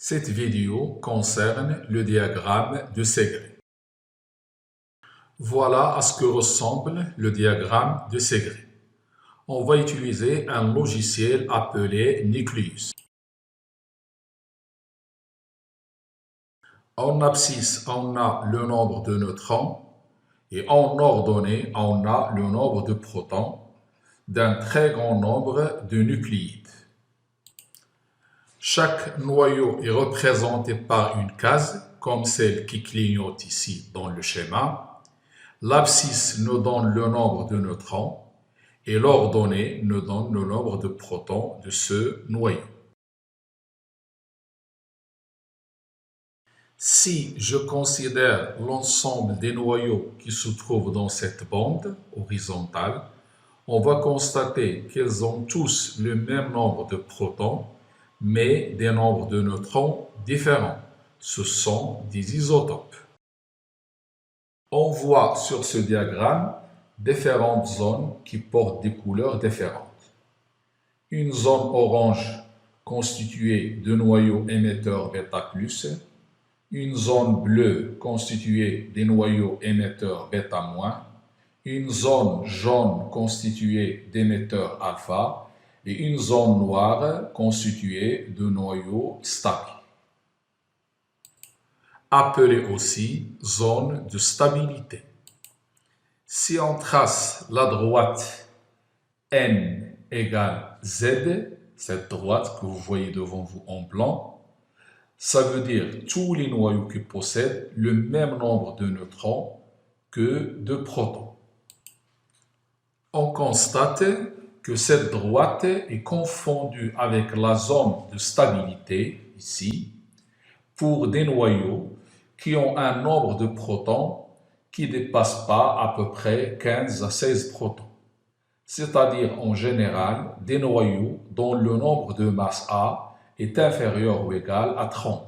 Cette vidéo concerne le diagramme de Segre. Voilà à ce que ressemble le diagramme de Segre. On va utiliser un logiciel appelé Nucleus. En abscisse, on a le nombre de neutrons et en ordonnée, on a le nombre de protons d'un très grand nombre de nucléides. Chaque noyau est représenté par une case, comme celle qui clignote ici dans le schéma. L'abscisse nous donne le nombre de neutrons et l'ordonnée nous donne le nombre de protons de ce noyau. Si je considère l'ensemble des noyaux qui se trouvent dans cette bande horizontale, on va constater qu'ils ont tous le même nombre de protons, mais des nombres de neutrons différents. Ce sont des isotopes. On voit sur ce diagramme différentes zones qui portent des couleurs différentes. Une zone orange constituée de noyaux émetteurs β+, une zone bleue constituée des noyaux émetteurs β-, une zone jaune constituée d'émetteurs alpha et une zone noire constituée de noyaux stables, appelée aussi zone de stabilité. Si on trace la droite n égale z, cette droite que vous voyez devant vous en blanc, ça veut dire tous les noyaux qui possèdent le même nombre de neutrons que de protons. On constate que cette droite est confondue avec la zone de stabilité, ici, pour des noyaux qui ont un nombre de protons qui ne dépasse pas à peu près 15 à 16 protons, c'est-à-dire en général des noyaux dont le nombre de masse A est inférieur ou égal à 30.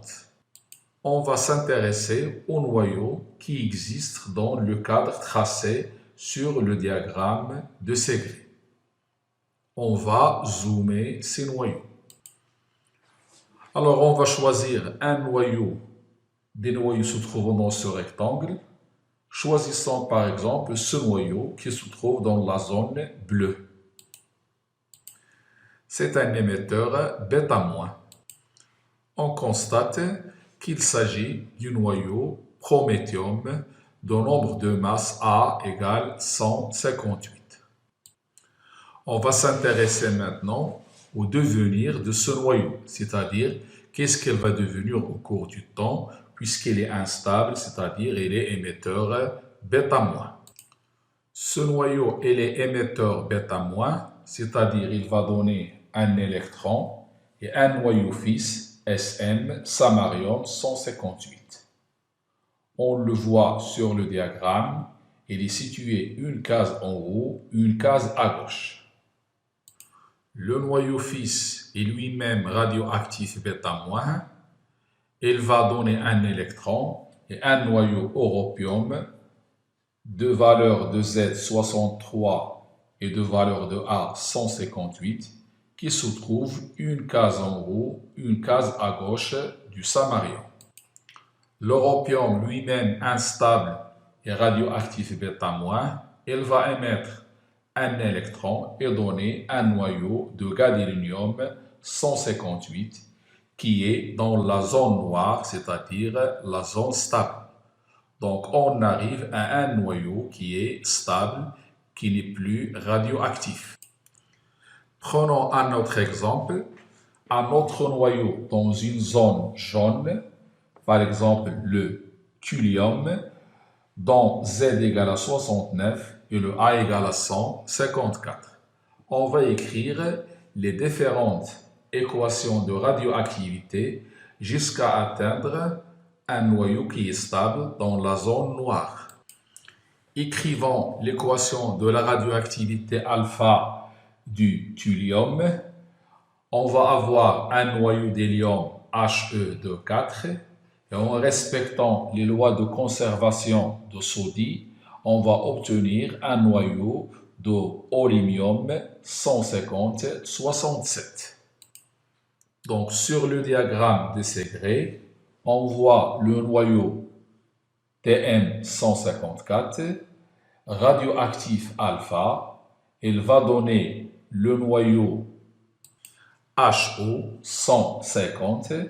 On va s'intéresser aux noyaux qui existent dans le cadre tracé sur le diagramme de Segre. On va zoomer ces noyaux. Alors on va choisir un noyau, des noyaux se trouvant dans ce rectangle. Choisissons par exemple ce noyau qui se trouve dans la zone bleue. C'est un émetteur β-. On constate qu'il s'agit du noyau prométhium dont nombre de masse A égale 158. On va s'intéresser maintenant au devenir de ce noyau, c'est-à-dire qu'est-ce qu'il va devenir au cours du temps puisqu'il est instable, c'est-à-dire il est émetteur β-. Ce noyau il est émetteur β-, c'est-à-dire il va donner un électron et un noyau fils Sm samarium 158. On le voit sur le diagramme, il est situé une case en haut, une case à gauche. Le noyau fils est lui-même radioactif β-. Il va donner un électron et un noyau europium de valeur de Z 63 et de valeur de A 158 qui se trouve une case en haut, une case à gauche du samarium. L'europium lui-même instable et radioactif β-, il va émettre un électron et donner un noyau de gadolinium 158 qui est dans la zone noire, c'est-à-dire la zone stable. Donc on arrive à un noyau qui est stable, qui n'est plus radioactif. Prenons un autre exemple, un autre noyau dans une zone jaune, par exemple le thulium, dont Z égale à 69 et le A égale à 154. On va écrire les différentes équations de radioactivité jusqu'à atteindre un noyau qui est stable dans la zone noire. Écrivons l'équation de la radioactivité alpha du thulium. On va avoir un noyau d'hélium He2 et en respectant les lois de conservation de Soddy, on va obtenir un noyau de holmium 150-67. Donc, sur le diagramme de Segrè, on voit le noyau TM154, radioactif alpha. Il va donner le noyau HO150.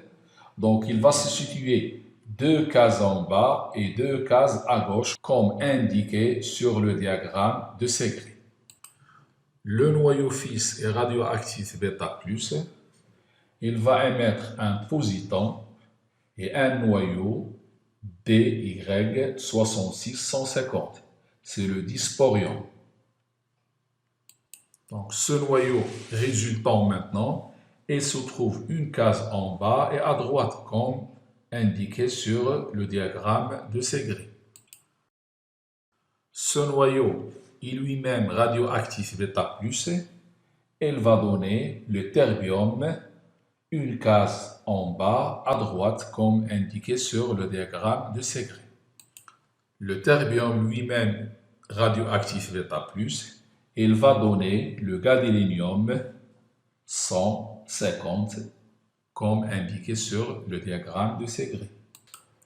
Donc, il va se situer 2 cases en bas et 2 cases à gauche, comme indiqué sur le diagramme de Segrè. Le noyau fils est radioactif bêta+. Il va émettre un positon et un noyau DY66150. C'est le dysporion. Donc, ce noyau résultant maintenant, il se trouve une case en bas et à droite, comme indiqué sur le diagramme de Segrè. Ce noyau est lui-même radioactif bêta+, il va donner le terbium, une case en bas à droite, comme indiqué sur le diagramme de Segrè. Le terbium lui-même radioactif bêta+, il va donner le gadolinium 150, comme indiqué sur le diagramme de Segrè.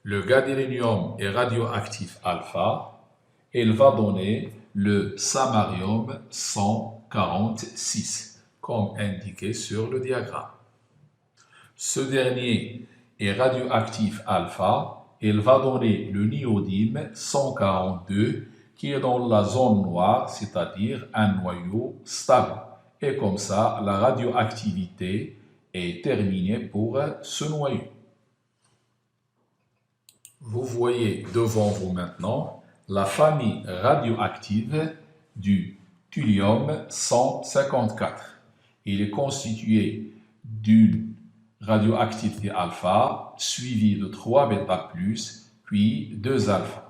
Le gadolinium est radioactif alpha. Il va donner le samarium 146, comme indiqué sur le diagramme. Ce dernier est radioactif alpha. Il va donner le néodyme 142, qui est dans la zone noire, c'est-à-dire un noyau stable. Et comme ça, la radioactivité est terminée pour ce noyau. Vous voyez devant vous maintenant la famille radioactive du thulium 154. Il est constitué d'une radioactivité alpha, suivie de 3 bêta+, puis 2 alpha.